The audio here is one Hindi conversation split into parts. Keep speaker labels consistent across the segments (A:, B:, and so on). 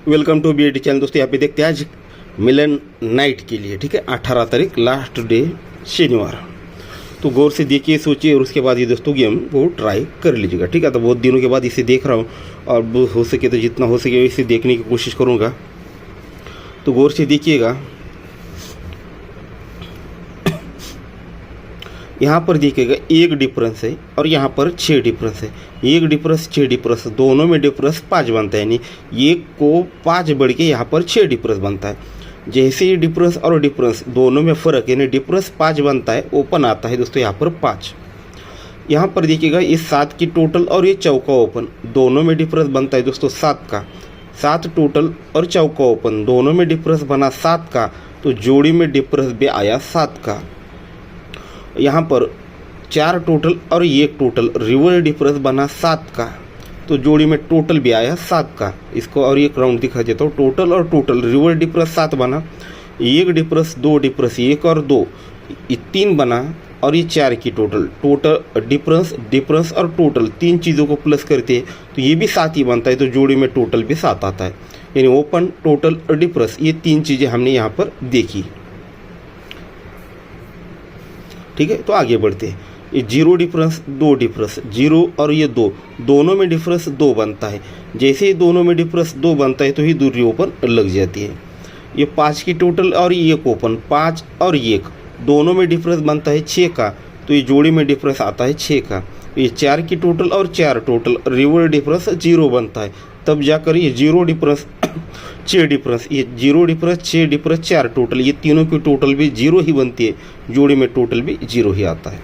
A: Welcome to BIT channel. दोस्तों यहाँ पे देखते हैं आज मिलन नाइट के लिए, ठीक है, 18 तारीख लास्ट डे शनिवार। तो गौर से देखिए, सोचिए और उसके बाद ये दोस्तों गेम वो ट्राई कर लीजिएगा, ठीक है। तो बहुत दिनों के बाद इसे देख रहा हूँ और हो सके तो जितना हो सके इसे देखने की कोशिश करूँगा। तो गौर से देखिएगा, यहाँ पर देखिएगा एक डिफरेंस है और यहाँ पर 6 डिफरेंस है। एक डिफरेंस 6 डिफरेंस, दोनों में डिफरेंस 5 बनता है, यानी एक को 5 बढ़ के यहाँ पर 6 डिफरेंस बनता है। जैसे ही डिफरेंस और डिफरेंस दोनों में फ़र्क, यानी डिफरेंस 5 बनता है, ओपन आता है दोस्तों यहाँ पर 5। यहाँ पर देखिएगा ये 7 की टोटल और ये चौका ओपन, दोनों में डिफरेंस बनता है दोस्तों 7 का। 7 टोटल और चौका ओपन, दोनों में डिफरेंस बना 7 का, तो जोड़ी में डिफरेंस भी आया 7 का। यहाँ पर 4 टोटल और 1 टोटल, रिवर्स डिफरेंस बना 7 का, तो जोड़ी में टोटल भी आया 7 का। इसको और एक राउंड दिखा देता हूँ। टोटल और टोटल, रिवर्स डिफरेंस 7 बना, 1 डिफरेंस 2 डिफरेंस 1 और 2, ये 3 बना, और ये 4 की टोटल। टोटल डिफरेंस और टोटल 3 चीज़ों को प्लस करते हैं तो ये भी 7 ही बनता है, तो जोड़ी में टोटल भी 7 आता है। यानी ओपन, टोटल और डिफरेंस, ये 3 चीज़ें हमने यहाँ पर देखी, ठीक है। तो आगे बढ़ते हैं। ये 0 डिफरेंस 2 डिफरेंस, 0 और ये 2, दोनों में डिफरेंस 2 बनता है। जैसे ही दोनों में डिफरेंस 2 बनता है तो ही दूसरी ओपन लग जाती है। ये 5 की टोटल और ये 1 ओपन, 5 और 1, दोनों में डिफरेंस बनता है 6 का, तो ये जोड़ी में डिफरेंस आता है 6 का। ये 4 की टोटल और 4 टोटल, रिवर्स डिफरेंस 0 बनता है, तब जाकर ये 0 डिफरेंस 6 डिफरेंस, ये 0 डिफरेंस 6 डिफरेंस 4 टोटल, ये तीनों की टोटल भी 0 ही बनती है, जोड़ी में टोटल भी 0 ही आता है।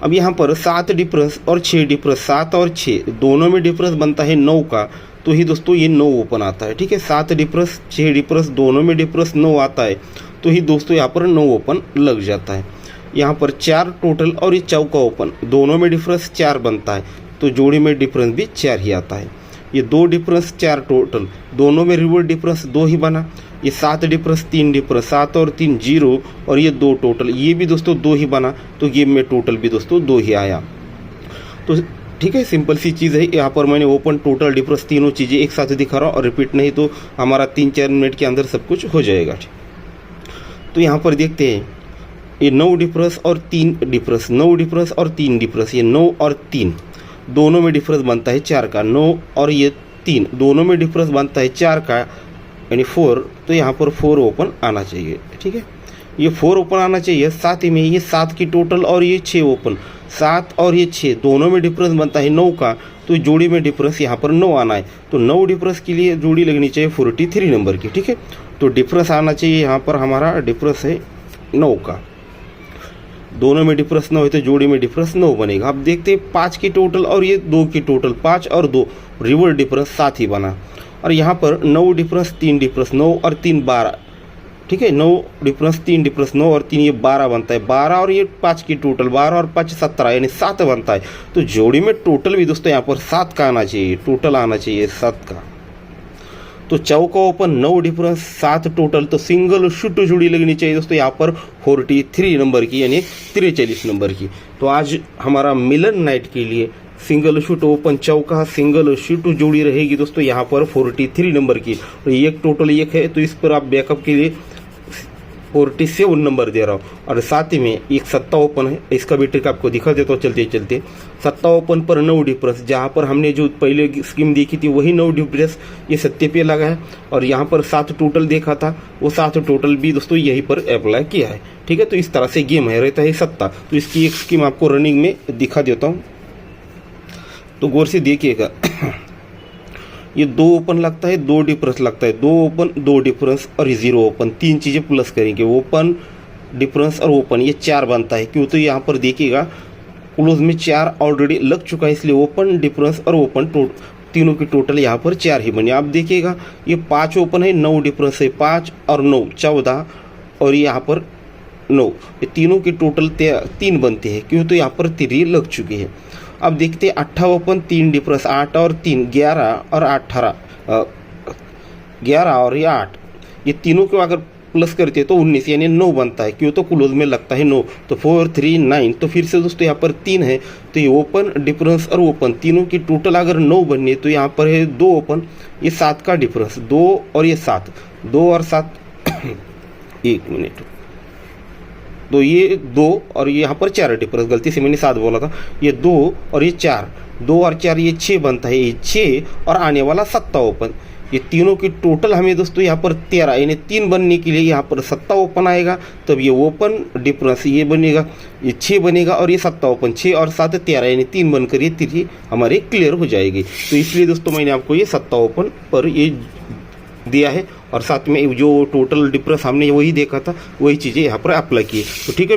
A: अब यहाँ पर 7 डिफरेंस और 6 डिफरेंस, 7 और 6 दोनों में डिफरेंस बनता है 9 का, तो ही दोस्तों ये 9 ओपन आता है, ठीक है। 7 डिफरेंस 6 डिफरेंस, दोनों में डिफरेंस 9 आता है, तो ही दोस्तों यहाँ पर 9 ओपन लग जाता है। यहाँ पर 4 टोटल और ये चौका ओपन, दोनों में डिफरेंस 4 बनता है, तो जोड़ी में डिफरेंस भी 4 ही आता है। ये 2 डिफरेंस 4 टोटल, दोनों में रिवर्स डिफरेंस 2 ही बना। ये 7 डिफरेंस 3 डिफरेंस, 7 और 3 0, और ये 2 टोटल, ये भी दोस्तों 2 ही बना, तो गेम में टोटल भी दोस्तों 2 ही आया। तो ठीक है, सिंपल सी चीज़ है। यहाँ पर मैंने ओपन, टोटल, डिफरेंस तीनों चीज़ें एक साथ दिखा रहा हूँ, और रिपीट नहीं तो हमारा 3-4 मिनट के अंदर सब कुछ हो जाएगा। तो यहाँ पर देखते हैं, ये 9 डिफरेंस और 3 डिफरेंस, 9 डिफरेंस और 3 डिफरेंस, ये 9 और 3, दोनों में डिफरेंस बनता है 4 का। 9 और ये 3, दोनों में डिफरेंस बनता है 4 का, यानी 4, तो यहाँ पर 4 ओपन आना चाहिए, ठीक है। ये 4 ओपन आना चाहिए। साथ ही में ये 7 की टोटल और ये 6 ओपन, 7 और ये 6, दोनों में डिफरेंस बनता है 9 का, तो जोड़ी में डिफरेंस यहाँ पर 9 आना है। तो 9 डिफरेंस के लिए जोड़ी लगनी चाहिए 43 नंबर की, ठीक है। तो डिफरेंस आना चाहिए, यहाँ पर हमारा डिफरेंस है 9 का, दोनों में डिफरेंस 9 है तो जोड़ी में डिफरेंस 9 बनेगा। अब देखते हैं 5 की टोटल और ये 2 की टोटल, 5 और 2, रिवर्स डिफरेंस 7 ही बना। और यहाँ पर 9 डिफरेंस 3 डिफरेंस, 9 और 3 12, ठीक है। 9 डिफरेंस 3 डिफरेंस, 9 और 3 ये 12 बनता है। 12 और ये 5 की टोटल, 12 और 5 17, यानी 7 बनता है। तो जोड़ी में टोटल भी दोस्तों यहाँ पर 7 का आना चाहिए, टोटल आना चाहिए 7 का। तो चौका ओपन, 9 डिफरेंस 7 टोटल, तो सिंगल शूट जोड़ी लगनी चाहिए दोस्तों यहाँ पर 43 नंबर की, यानी 43 नंबर की। तो आज हमारा मिलन नाइट के लिए सिंगल शूट ओपन चौका सिंगल शूट जोड़ी रहेगी दोस्तों यहाँ पर 43 नंबर की। और एक टोटल 1 है, तो इस पर आप बैकअप के लिए 47 नंबर दे रहा हूँ। और साथ ही में एक 7 ओपन है, इसका भी ट्रिक आपको दिखा देता हूँ चलते चलते। 7 ओपन पर 9 डिफरेंस, जहाँ पर हमने जो पहले स्कीम देखी थी वही 9 डिफरेंस ये 7 पे लगा है। और यहाँ पर 7 टोटल देखा था, वो 7 टोटल भी दोस्तों यहीं पर अप्लाई किया है, ठीक है। तो इस तरह से गेम है, रहता है 7। तो इसकी एक स्कीम आपको रनिंग में दिखा देता हूँ, तो गौर से देखिएगा। ये 2 ओपन लगता है, 2 डिफरेंस लगता है, 2 ओपन 2 डिफरेंस और 0 ओपन, 3 चीज़ें प्लस करेंगे। ओपन, डिफरेंस और ओपन, ये 4 बनता है। क्यों, तो यहाँ पर देखिएगा क्लोज में 4 ऑलरेडी लग चुका है, इसलिए ओपन, डिफरेंस और ओपन तीनों की टोटल यहाँ पर 4 ही बनी। आप देखिएगा ये 5 ओपन है, 9 डिफरेंस है, 5 और 9 14, और यहाँ पर 9, ये तीनों की टोटल 3 बनते हैं। क्यों, तो यहाँ पर 3 लग चुकी है। अब देखते हैं 8 ओपन 3 डिफरेंस, 8 और 3 11 और 18, 11 और ये 8, ये तीनों को अगर प्लस करते तो 19 यानी 9 बनता है, क्यों तो क्लोज में लगता है 9, तो 4 3 9। तो फिर से दोस्तों यहाँ पर 3 है, तो ये ओपन डिफरेंस और ओपन तीनों की टोटल अगर 9 बननी है तो यहाँ पर है 2 ओपन, ये 7 का डिफरेंस, 2 और ये 7, 2 और 7 1 मिनट, तो ये 2 और ये यहाँ पर 4 डिफरेंस, गलती से मैंने 7 बोला था, ये 2 और ये 4, 2 और 4 ये 6 बनता है, ये 6 और आने वाला 7 ओपन, ये तीनों की टोटल हमें दोस्तों यहाँ पर 13, यानी 3 बनने के लिए यहाँ पर 7 ओपन आएगा, तब ये ओपन डिफरेंस ये बनेगा, ये 6 बनेगा और ये 7 ओपन, 6 और 7 13, यानी 3 बनकर ये 3 हमारे क्लियर हो जाएगी। तो इसलिए दोस्तों मैंने आपको ये 7 ओपन पर ये दिया है और साथ में जो टोटल डिफरेंस हमने वही देखा था वही चीज़ें यहाँ पर अप्लाई की। तो ठीक है,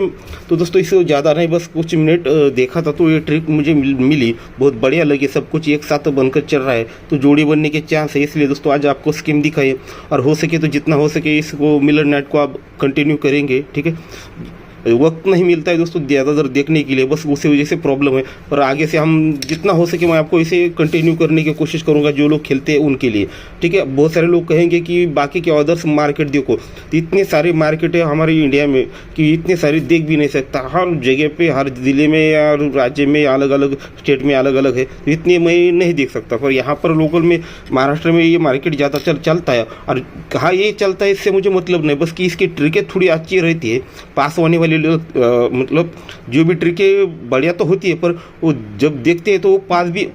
A: तो दोस्तों इससे ज़्यादा नहीं, बस कुछ मिनट देखा था तो ये ट्रिक मुझे मिली, बहुत बढ़िया लगी, सब कुछ एक साथ बनकर चल रहा है तो जोड़ी बनने के चांस है। इसलिए दोस्तों आज आपको स्कीम दिखाई और हो सके तो जितना हो सके इसको मिलर नेट को आप कंटिन्यू करेंगे। ठीक है, वक्त नहीं मिलता है दोस्तों ज़्यादातर देखने के लिए, बस उसी वजह से प्रॉब्लम है, पर आगे से हम जितना हो सके मैं आपको इसे कंटिन्यू करने की कोशिश करूंगा जो लोग खेलते हैं उनके लिए। ठीक है, बहुत सारे लोग कहेंगे कि बाकी के अदर्स मार्केट देखो, तो इतने सारे मार्केट है हमारे इंडिया में कि इतने सारे देख भी नहीं सकता, हर जगह पे हर ज़िले में या राज्य में अलग अलग स्टेट में अलग अलग है, तो इतने मैं नहीं देख सकता। पर यहाँ पर लोकल में महाराष्ट्र में ये मार्केट ज़्यादा चलता है, और कहाँ ये चलता है इससे मुझे मतलब नहीं, बस कि इसकी ट्रिकें थोड़ी अच्छी रहती है, पास होने वाली मतलब जो भी ट्रिकें बढ़िया तो होती है पर वो जब देखते हैं तो वो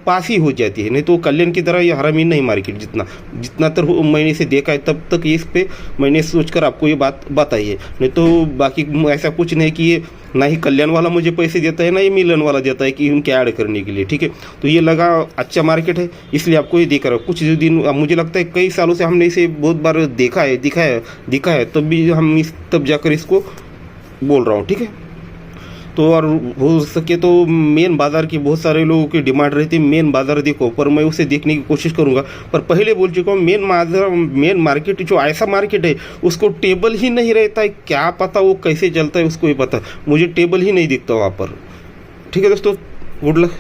A: पास ही हो जाती है, नहीं तो कल्याण की तरह ये हरामी नहीं मार्केट जितना तर मैंने इसे देखा है तब तक इस पे मैंने सोचकर आपको ये बात बताई है, नहीं तो बाकी ऐसा कुछ नहीं कि ये ना ही कल्याण वाला मुझे पैसे देता है ना ये मिलन वाला देता है कि उनके ऐड करने के लिए। ठीक है, तो ये लगा अच्छा मार्केट है इसलिए आपको ये देख रहा हूँ। कुछ दिन मुझे लगता है कई सालों से हमने इसे बहुत बार देखा है दिखा है तब भी हम तब जाकर इसको बोल रहा हूँ। ठीक है, तो और हो सके तो मेन बाज़ार की बहुत सारे लोगों की डिमांड रहती है, मेन बाज़ार देखो, पर मैं उसे देखने की कोशिश करूंगा। पर पहले बोल चुका हूँ मेन मार्केट जो ऐसा मार्केट है उसको टेबल ही नहीं रहता है, क्या पता वो कैसे चलता है उसको ही पता, मुझे टेबल ही नहीं दिखता वहाँ पर। ठीक है दोस्तों, गुड लक।